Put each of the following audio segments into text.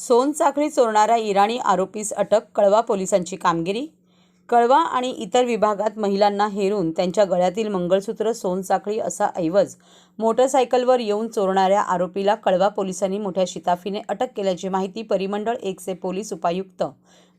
सोनसाखळी चोरणाऱ्या इराणी आरोपीस अटक, कळवा पोलिसांची कामगिरी. कळवा आणि इतर विभागात महिलांना हेरून त्यांच्या गळ्यातील मंगळसूत्र, सोनसाखळी असा ऐवज मोटरसायकलवर येऊन चोरणाऱ्या आरोपीला कळवा पोलिसांनी मोठ्या शिताफीने अटक केल्याची माहिती परिमंडळ 1चे पोलीस उपायुक्त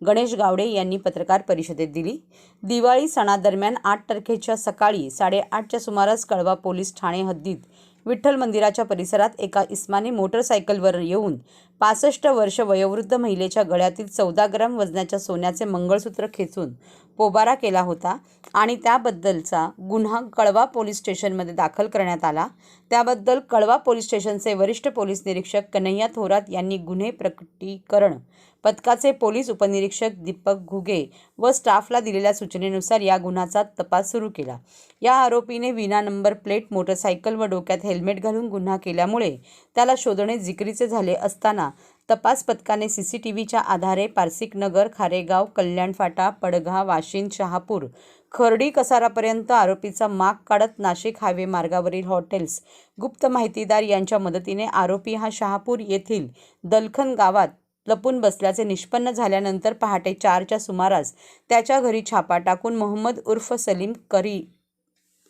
गणेश गावडे यांनी पत्रकार परिषदेत दिली. दिवाळी सणादरम्यान 8 तारखेच्या सकाळी 8:30च्या सुमारास कळवा पोलीस ठाणे हद्दीत विठ्ठल मंदिराच्या परिसरात एका इसमाने मोटरसायकलवर येऊन 65 वर्ष वयोवृद्ध महिलेच्या गळ्यातील 14 ग्रॅम वजनाच्या सोन्याचे मंगळसूत्र खेचून पोबारा केला होता आणि त्याबद्दलचा गुन्हा कळवा पोलीस स्टेशनमध्ये दाखल करण्यात आला. त्याबद्दल कळवा पोलीस स्टेशनचे वरिष्ठ पोलीस निरीक्षक कन्हैया थोरात यांनी गुन्हे प्रकटीकरण पथकाचे पोलीस उपनिरीक्षक दीपक घुगे व स्टाफला दिलेल्या सूचनेनुसार या गुन्ह्याचा तपास सुरू केला. या आरोपीने विना नंबर प्लेट मोटरसायकल व डोक्यात हेल्मेट घालून गुन्हा केल्यामुळे त्याला शोधणे जिकिरीचे झाले असताना तपास पथकाने सीसीटीव्हीच्या आधारे पारसिकनगर, खारेगाव, कल्याण फाटा, पडघा, वाशिंद, शहापूर, खर्डी, कसारापर्यंत आरोपीचा माग काढत नाशिक हायवे मार्गावरील हॉटेल्स गुप्त माहितीदार यांच्या मदतीने आरोपी हा शहापूर येथील दलखन गावात लपून बसल्याचे निष्पन्न झाल्यानंतर पहाटे 4च्या सुमारास त्याच्या घरी छापा टाकून मोहम्मद उर्फ सलीम करी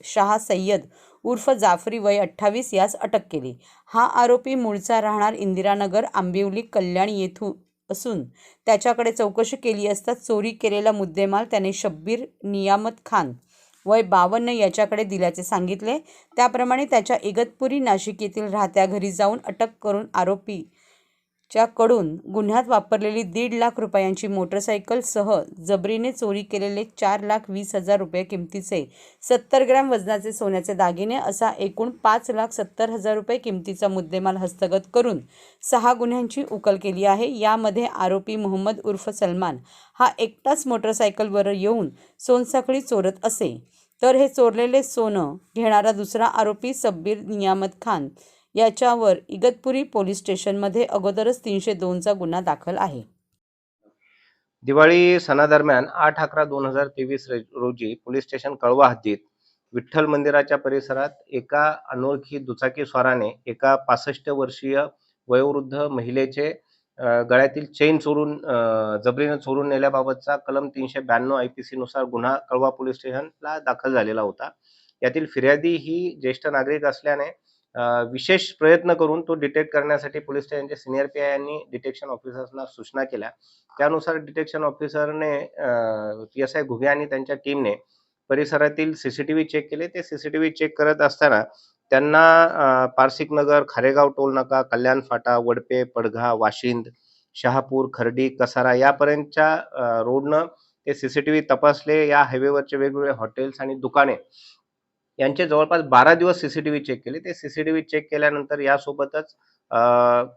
शाह सय्यद उर्फ जाफरी वय 28 यास अटक केली. हा आरोपी मूळचा राहणार इंदिरानगर, आंबिवली, कल्याण येथून असून त्याच्याकडे चौकशी केली असता चोरी केलेला मुद्देमाल त्याने शब्बीर नियामत खान वय 52 याच्याकडे दिल्याचे सांगितले. त्याप्रमाणे त्याच्या इगतपुरी नाशिक येथील राहत्या घरी जाऊन अटक करून आरोपीच्याकडून गुन्ह्यात वापरलेली 1.5 लाख रुपयांची मोटरसायकल सह जबरीने चोरी केलेले 4,20,000 रुपये किमतीचे 70 ग्रॅम वजनाचे सोन्याचे दागिने असा एकूण 5,70,000 रुपये किमतीचा मुद्देमाल हस्तगत करून 6 गुन्ह्यांची उकल केली आहे. यामध्ये आरोपी मोहम्मद उर्फ सलमान हा एकटाच मोटरसायकलवर येऊन सोनसाखळी चोरत असे, तर हे चोरलेले सोनं घेणारा दुसरा आरोपी शब्बीर नियामत खान याच्यावर इगतपुरी पोलीस स्टेशनमध्ये अगोदरच 302चा गुन्हा दाखल आहे. दिवाळी सणादरम्यान 8/11/2023 रोजी पोलीस स्टेशन कळवा हद्दीत विठ्ठल मंदिराच्या परिसरात एका अनोळखी दुचाकी स्वाराने एका 65 वर्षीय वयोवृद्ध महिलेचे गळ्यातील चेन चोरून जबरीने चोरून नेल्याबाबतचा कलम 392 IPC नुसार गुन्हा कळवा पोलीस स्टेशनला दाखल झालेला होता. यातील फिर्यादी ही ज्येष्ठ नागरिक असल्याने विशेष प्रयत्न करून तो डिटेक्ट करण्यासाठी पोलीस स्टेशनचे सिनियर PI यांनी डिटेक्शन ऑफिसर्सना सूचना केल्या. त्यानुसार डिटेक्शन ऑफिसरने PSI घुगे आणि त्यांच्या टीमने परिसरातील CCTV चेक केले. ते CCTV चेक करत असताना त्यांना पारसिकनगर, खारेगाव टोल नाका, कल्याण फाटा, वडपे, पडघा, वाशिंद, शहापूर, खर्डी, कसारा यापर्यंतच्या रोडनं ते CCTV तपासले. या हायवेवरचे वेगवेगळे हॉटेल्स आणि दुकाने यांचे जवळपास 12 दिवस CCTV चेक केले. ते CCTV चेक केल्यानंतर यासोबतच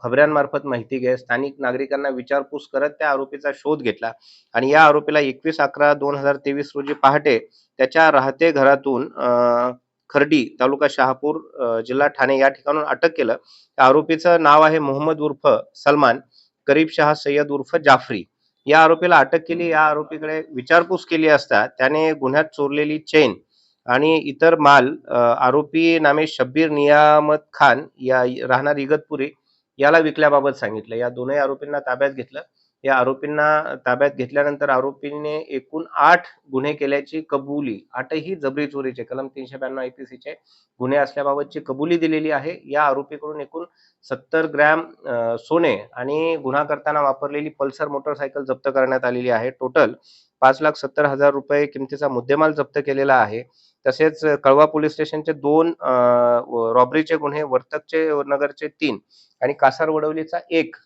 खबऱ्यांमार्फत माहिती घेत स्थानिक नागरिकांना विचारपूस करत त्या आरोपीचा शोध घेतला आणि या आरोपीला 21/11/2023 रोजी पहाटे त्याच्या राहते घरातून खर्डी, तालुका शहापूर, जिल्हा ठाणे या ठिकाणून अटक केलं. त्या आरोपीचं नाव आहे मोहम्मद उर्फ सलमान करीब शाह सय्यद उर्फ जाफरी. या आरोपीला अटक केली. या आरोपीकडे विचारपूस केली असता त्याने गुन्ह्यात चोरलेली चेन आणि इतर माल आरोपी नामे शब्बीर नियामत खान या राहणार इगतपुरी याला विकल्याबाबत सांगितलं. या दोनही आरोपींना ताब्यात घेतलं. या आरोपींना ताब्यात घेतल्यानंतर आरोपींनी एकूण 8 गुन्हे केल्याची कबुली, 8ही जबरी चोरीचे कलम 392 IPCचे गुन्हे असल्याबाबतची कबुली दिलेली आहे. या आरोपीकडून एकूण 70 ग्रॅम सोने आणि गुन्हा करताना वापरलेली पल्सर मोटरसायकल जप्त करण्यात आलेली आहे. टोटल 5,70,000 रुपये किमतीचा मुद्देमाल जप्त केलेला आहे. तसेच कळवा पोलीस स्टेशनचे 2 रॉबरीचे गुन्हे, वर्तकचे नगरचे 3 आणि कासार वडवलीचा 1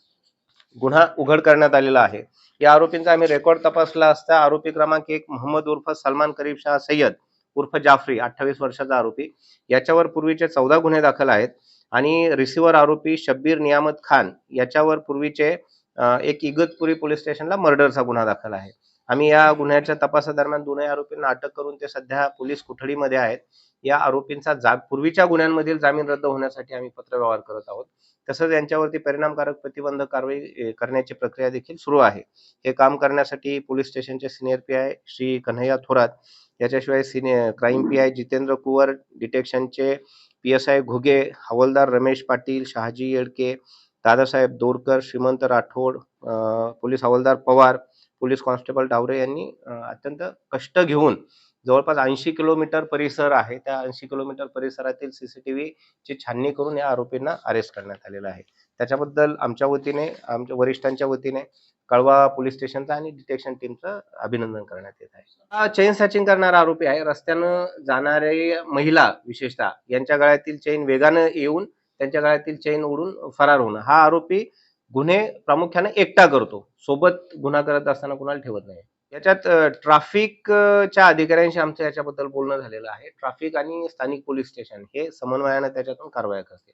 गुन्हा उघड करण्यात आलेला आहे. या आरोपींचा आम्ही रेकॉर्ड तपासला असता आरोपी क्रमांक 1 मोहम्मद उर्फ सलमान करीब शाह सय्यद उर्फ जाफरी 28 वर्षाचा आरोपी, याच्यावर पूर्वीचे 14 गुन्हे दाखल आहेत आणि रिसिव्हर आरोपी शब्बीर नियामत खान याच्यावर पूर्वीचे एक इगतपुरी पोलीस स्टेशनला मर्डरचा गुन्हा दाखल आहे. आम्ही या गुन्ह्याच्या तपासादरम्यान दोन्ही आरोपींना अटक करून ते सध्या पोलीस कोठडीमध्ये आहेत. या आरोपींचा पूर्वीच्या गुन्ह्यांमधील जामीन रद्द होण्यासाठी आम्ही पत्रव्यवहार करत आहोत. तसंच यांच्यावरती परिणामकारक प्रतिबंधक कारवाई करण्याची प्रक्रिया देखील सुरू आहे. हे काम करण्यासाठी पोलीस स्टेशनचे सिनियर PI श्री कन्हैया थोरात, याच्याशिवाय senior crime PI Jitendra Kuwar, डिटेक्शनचे PSI घुगे, हवालदार रमेश पाटील, शहाजी येडके, दादासाहेब दोरकर, श्रीमंत राठोड, पोलीस हवालदार पवार, पोलीस कॉन्स्टेबल डावरे यांनी अत्यंत कष्ट घेऊन जवळपास 80 किलोमीटर परिसर आहे. त्या 80 किलोमीटर परिसरातील CCTVची छाननी करून या आरोपींना अरेस्ट करण्यात आलेलं आहे. त्याच्याबद्दल आमच्या वतीने, आमच्या वरिष्ठांच्या वतीने कळवा पोलीस स्टेशनचं आणि डिटेक्शन टीमचं अभिनंदन करण्यात येत आहे. हा चेन स्नॅचिंग करणारा आरोपी आहे. रस्त्यानं जाणारे महिला विशेषतः यांच्या गळ्यातील चेन वेगानं येऊन त्यांच्या गळ्यातील चेन ओढून फरार होणं. हा आरोपी गुन्हे प्रामुख्याने एकटा करतो. सोबत गुन्हा करत असताना कुणाला ठेवत नाही. याच्यात ट्रॅफिकच्या अधिकाऱ्यांशी आमचं याच्याबद्दल बोलणं झालेलं आहे. ट्रॅफिक आणि स्थानिक पोलीस स्टेशन हे समन्वयानं त्याच्यातून कारवाया करतील.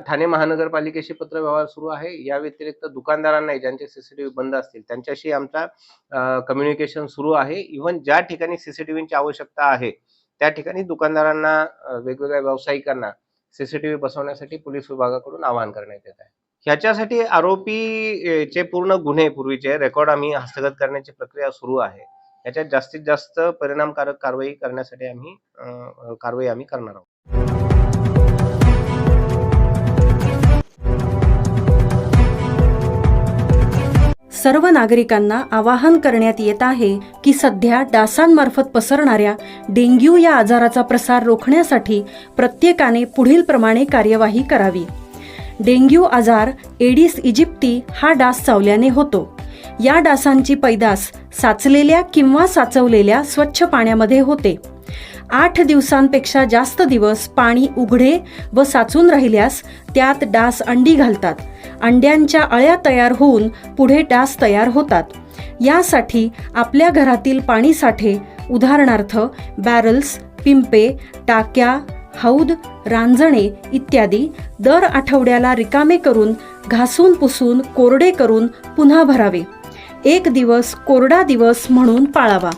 ठाणे महानगरपालिकेशी पत्रव्यवहार सुरू आहे. या व्यतिरिक्त दुकानदारांनाही ज्यांचे CCTV बंद असतील त्यांच्याशी आमचा कम्युनिकेशन सुरू आहे. इव्हन ज्या ठिकाणी CCTVची आवश्यकता आहे त्या ठिकाणी दुकानदारांना, वेगवेगळ्या व्यावसायिकांना CCTV बसवण्यासाठी पोलीस विभागाकडून आवाहन करण्यात येत आहे. ह्याच्यासाठी आरोपीचे पूर्ण गुन्हे पूर्वीचे रेकॉर्ड आम्ही हस्तगत करण्याची प्रक्रिया सुरू आहे. याच्यात जास्तीत जास्त परिणामकारक कारवाई करण्यासाठी आम्ही करणार आहोत. सर्व नागरिकांना आवाहन करण्यात येत आहे की सध्या डासांमार्फत पसरणाऱ्या डेंग्यू या आजाराचा प्रसार रोखण्यासाठी प्रत्येकाने पुढील प्रमाणे कार्यवाही करावी. डेंग्यू आजार एडिस इजिप्ती हा डास चावल्याने होतो. या डासांची पैदास साचलेल्या किंवा साचवलेल्या स्वच्छ पाण्यामध्ये होते. 8 दिवसांपेक्षा जास्त दिवस पाणी उघडे व साचून राहिल्यास त्यात डास अंडी घालतात. अंड्यांच्या अळ्या तयार होऊन पुढे डास तयार होतात. यासाठी आपल्या घरातील पाणीसाठे, उदाहरणार्थ बॅरल्स, पिंपे, टाक्या, हौद, रांजणे इत्यादी दर आठवड्याला रिकामे करून घासून पुसून कोरडे करून पुन्हा भरावे. 1 दिवस कोरडा दिवस म्हणून पाळावा.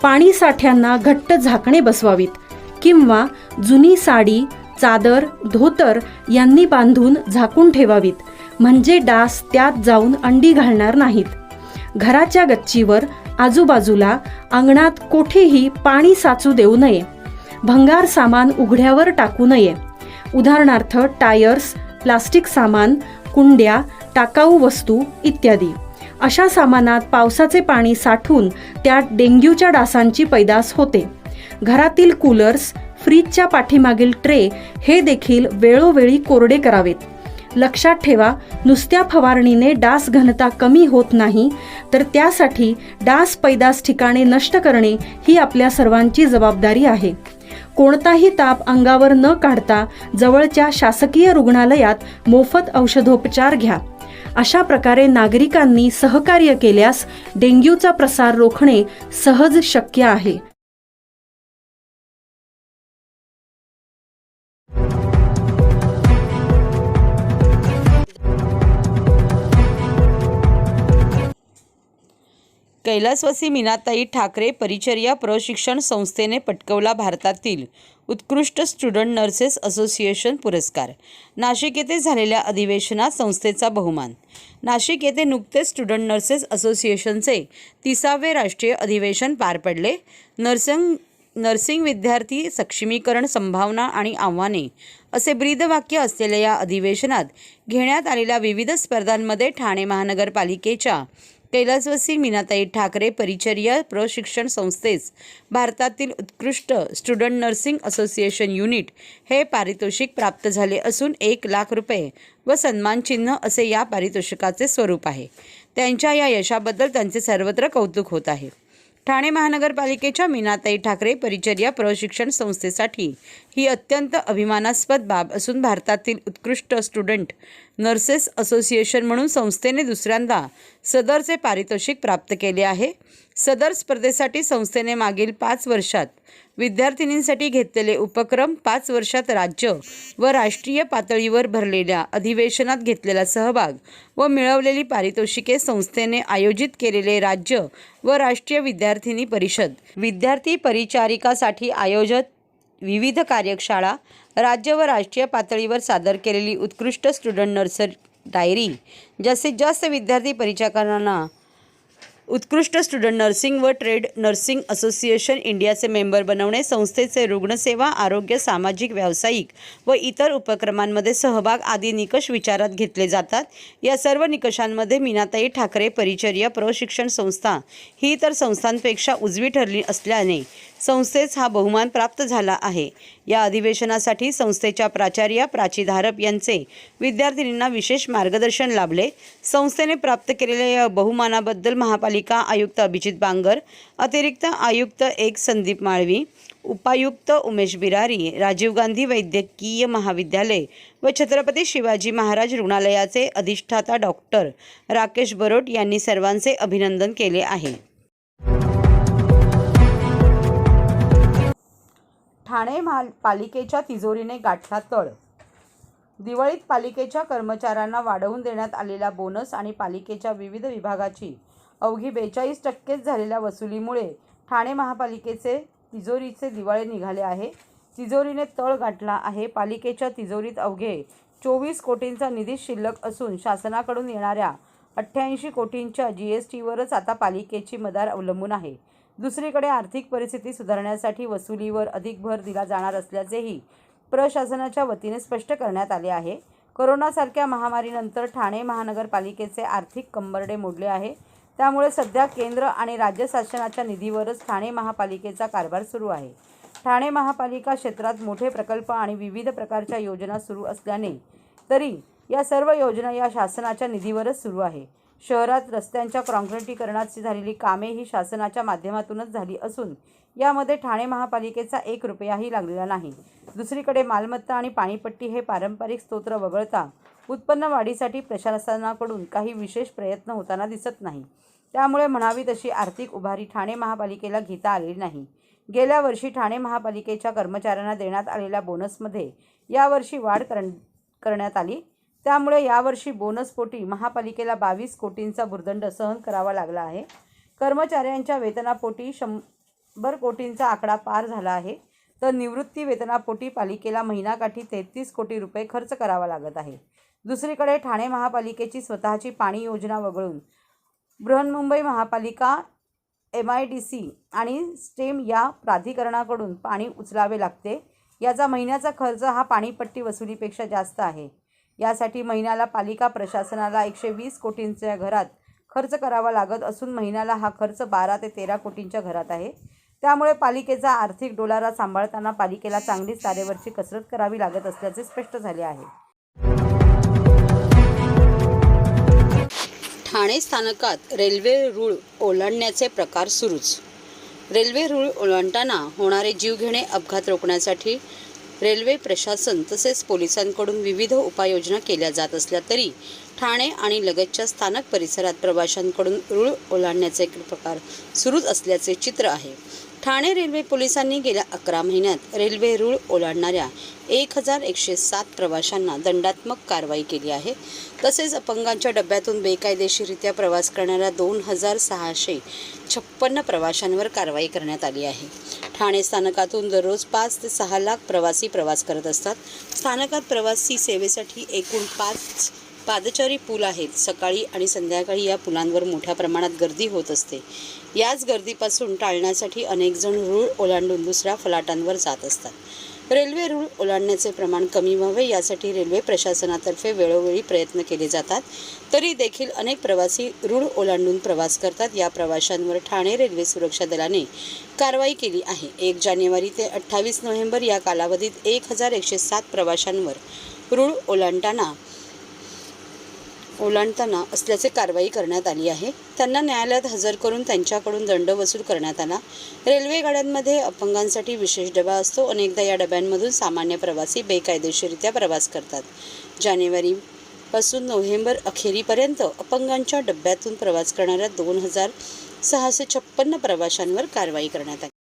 पाणी साठ्यांना घट्ट झाकणे बसवावीत किंवा जुनी साडी, चादर, धोतर यांनी बांधून झाकून ठेवावीत, म्हणजे डास त्यात जाऊन अंडी घालणार नाहीत. घराच्या गच्चीवर, आजूबाजूला, अंगणात कोठेही पाणी साचू देऊ नये. भंगार सामान उघड्यावर टाकू नये. उदाहरणार्थ टायर्स, प्लास्टिक सामान, कुंड्या, टाकाऊ वस्तू इत्यादी. अशा सामानात पावसाचे पाणी साठून त्यात डेंग्यूच्या डासांची पैदास होते. घरातील कूलर्स, फ्रीजच्या पाठीमागील ट्रे हे देखील वेळोवेळी कोरडे करावेत. लक्षात ठेवा, नुसत्या फवारणीने डास घनता कमी होत नाही, तर त्यासाठी डास पैदास ठिकाणे नष्ट करणे ही आपल्या सर्वांची जबाबदारी आहे. कोणताही ताप अंगावर न काढता जवळच्या शासकीय रुग्णालयात मोफत औषधोपचार घ्या. अशा प्रकारे नागरिकांनी सहकार्य केल्यास डेंग्यूचा प्रसार रोखणे सहज शक्य आहे. कैलासवासी मीनाताई ठाकरे परिचर्या प्रशिक्षण संस्थेने पटकवला भारतातील उत्कृष्ट स्टुडंट नर्सेस असोसिएशन पुरस्कार. नाशिक येथे झालेल्या अधिवेशनात संस्थेचा बहुमान. नाशिक येथे नुकतेच स्टुडंट नर्सेस असोसिएशनचे 30वे राष्ट्रीय अधिवेशन पार पडले. नर्सिंग विद्यार्थी सक्षमीकरण, संभावना आणि आव्हाने असे ब्रीदवाक्य असलेल्या या अधिवेशनात घेण्यात आलेल्या विविध स्पर्धांमध्ये ठाणे महानगरपालिकेच्या कैलासवासी मीनाताई ठाकरे परिचर्या प्रशिक्षण संस्थेस भारतातील उत्कृष्ट स्टुडंट नर्सिंग असोसिएशन युनिट हे पारितोषिक प्राप्त झाले असून 1 लाख रुपये व सन्मानचिन्ह असे या पारितोषिकाचे स्वरूप आहे. त्यांच्या या यशाबद्दल त्यांचे सर्वत्र कौतुक होत आहे. ठाणे महानगरपालिकेच्या मीनाताई ठाकरे परिचर्या प्रशिक्षण संस्थेसाठी ही अत्यंत अभिमानास्पद बाब असून भारतातील उत्कृष्ट स्टुडंट नर्सेस असोसिएशन म्हणून संस्थेने दुसऱ्यांदा सदरचे पारितोषिक प्राप्त केले आहे. सदर स्पर्धेसाठी संस्थेने मागील 5 वर्षात विद्यार्थिनींसाठी घेतलेले उपक्रम, 5 वर्षात राज्य व राष्ट्रीय पातळीवर भरलेल्या अधिवेशनात घेतलेला सहभाग व मिळवलेली पारितोषिके, संस्थेने आयोजित केलेले राज्य व राष्ट्रीय विद्यार्थिनी परिषद, विद्यार्थी परिचारिकासाठी आयोजित विविध कार्यशाळा, राज्य व राष्ट्रीय पातळीवर सादर केलेली उत्कृष्ट स्टुडंट नर्स डायरी, जास्तीत जास्त विद्यार्थी परिचारिकांना उत्कृष्ट स्टुडंट नर्सिंग व ट्रेड नर्सिंग असोसिएशन इंडियाचे मेंबर बनवणे, संस्थेचे रुग्णसेवा, आरोग्य, सामाजिक, व्यावसायिक व इतर उपक्रमांमध्ये सहभाग आदी निकष विचारात घेतले जातात। या सर्व निकषांमध्ये मीनाताई ठाकरे परिचर्या प्रशिक्षण संस्था ही इतर संस्थांपेक्षा उजवी ठरली असल्याने संस्थेस हा बहुमान प्राप्त झाला आहे। या अधिवेशनासाठी संस्थेच्या प्राचार्या प्राची धारप यांचे विद्यार्थिनींना विशेष मार्गदर्शन लाभले। संस्थेने प्राप्त केलेल्या या बहुमानाबद्दल महापालिका आयुक्त अभिजित बांगर, अतिरिक्त आयुक्त 1 संदीप माळवी, उपायुक्त उमेश बिरारी, राजीव गांधी वैद्यकीय महाविद्यालय व छत्रपती शिवाजी महाराज रुग्णालयाचे अधिष्ठाता डॉक्टर राकेश बरोट यांनी सर्वांचे अभिनंदन केले आहे। ठाणे पालिकेच्या तिजोरीने गाठला तळ। दिवाळीत पालिकेच्या कर्मचाऱ्यांना वाढवून देण्यात आलेला बोनस आणि पालिकेच्या विविध विभागाची अवघी 42% झालेल्या वसुलीमुळे ठाणे महापालिकेचे तिजोरीचे दिवाळे निघाले आहे। तिजोरीने तळ गाठला आहे। पालिकेच्या तिजोरीत अवघे 24 कोटींचा निधी शिल्लक असून शासनाकडून येणाऱ्या 88 कोटींच्या GSTवरच आता पालिकेची मदार अवलंबून आहे। दुसरीकडे आर्थिक परिस्थिती सुधारण्यासाठी वसुलीवर अधिक भर दिला जाणार असल्याचेही प्रशासनाच्या वतीने स्पष्ट करण्यात आले आहे। कोरोनासारख्या महामारीनंतर ठाणे महानगरपालिकेचे आर्थिक कंबरडे मोडले आहे। त्यामुळे सध्या केंद्र आणि राज्य शासनाच्या निधीवरच ठाणे महापालिकेचा कारभार सुरू आहे। ठाणे महापालिका क्षेत्रात मोठे प्रकल्प आणि विविध प्रकारच्या योजना सुरू असल्याने तरी या सर्व योजना या शासनाच्या निधीवरच सुरू आहे। शहरात रस्त्यांच्या काँक्रिटीकरणाची झालेली कामे ही शासनाच्या माध्यमातूनच झाली असून यामध्ये ठाणे महापालिकेचा 1 रुपयाही लागलेला नाही। दुसरीकडे मालमत्ता आणि पाणीपट्टी हे पारंपरिक स्तोत्र वगळता उत्पन्न वाढीसाठी प्रशासनाकडून काही विशेष प्रयत्न होताना दिसत नाही। त्यामुळे म्हणावी तशी आर्थिक उभारी ठाणे महापालिकेला घेता आलेली नाही। गेल्या वर्षी ठाणे महापालिकेच्या कर्मचाऱ्यांना देण्यात आलेल्या बोनसमध्ये यावर्षी वाढ करण्यात आली। त्यामुळे यावर्षी बोनसपोटी महापालिकेला 22 कोटींचा भुर्दंड सहन करावा लागला आहे। कर्मचाऱ्यांच्या वेतनापोटी 100 कोटींचा आकडा पार झाला आहे, तर निवृत्ती वेतनापोटी पालिकेला महिनाकाठी 33 कोटी रुपये खर्च करावा लागत आहे। दुसरीकडे ठाणे महापालिकेची स्वतःची पाणी योजना वगळून बृहन्मुंबई महापालिका, MIDC आणि स्टेम या प्राधिकरणाकडून पाणी उचलावे लागते। याचा महिन्याचा खर्च हा पाणीपट्टी वसुलीपेक्षा जास्त आहे। यासाठी महिन्याला पालिका प्रशासनाला 120 कोटींच्या घरात खर्च करावा लागत असून महिन्याला हा खर्च 12 ते 13 कोटींच्या घरात आहे। त्यामुळे पालिकेचा आर्थिक डोलारा सांभाळताना पालिकेला चांगलीच तारेवरची कसरत करावी लागत असल्याचे स्पष्ट झाले आहे। ठाणे स्थानकात रेल्वे रूळ ओलांडण्याचे प्रकार सुरूच। रेल्वे रूळ ओलांडताना होणारे जीवघेणे अपघात रोखण्यासाठी रेल्वे प्रशासन तसेच पोलिसांकडून विविध उपाययोजना केल्या जात असल्या तरी ठाणे आणि लगतच्या स्थानक परिसरात प्रवाशांकडून रूळ ओलांडण्याचे प्रकार सुरूच असल्याचे चित्र आहे। ठाणे रेल्वे पोलिसांनी गेल्या 11 महिन्यात रेल्वे रूळ ओलांडणाऱ्या 1107 प्रवाशांना दंडात्मक कारवाई केली आहे। तसेच अपंगांच्या डब्यातून बेकायदेशीररित्या प्रवास करणाऱ्या 2656 प्रवाशांवर कारवाई करण्यात आली आहे। ठाणे स्थानकातून दररोज 5 ते 6 लाख प्रवासी प्रवास करत असतात। स्थानकात प्रवासी सेवेसाठी एकूण 5 पादचारी पूल आहेत। सकाळी आणि संध्याकाळी या पुलांवर मोठ्या प्रमाणात गर्दी होत असते। याच गर्दीपासून टाळण्यासाठी अनेक जण रूळ ओलांडून दुसऱ्या फलाटांवर जात असतात। रेल्वे रूळ ओलांडण्याचे प्रमाण कमी व्हावे यासाठी रेल्वे प्रशासनातर्फे वेळोवेळी प्रयत्न केले जातात, तरी देखील अनेक प्रवासी रूळ ओलांडून प्रवास करतात। या प्रवाशांवर ठाणे रेल्वे सुरक्षा दलाने कारवाई केली आहे। 1 जानेवारी ते 28 नोव्हेंबर या कालावधीत 1107 प्रवाशांवर रूळ ओलांडताना असल्याचे कारवाई करण्यात आली आहे। त्यांना न्यायालयात हजर करून त्यांच्याकडून दंड वसूल करण्यात आला। रेल्वे गाड्यांमध्ये अपंगांसाठी विशेष डबा असतो। अनेकदा या डब्यांमधून सामान्य प्रवासी बेकायदेशीररित्या प्रवास करतात। जानेवारीपासून नोव्हेंबर अखेरीपर्यंत अपंगांच्या डब्यातून प्रवास करणाऱ्या 2656 प्रवाशांवर कारवाई करण्यात आली।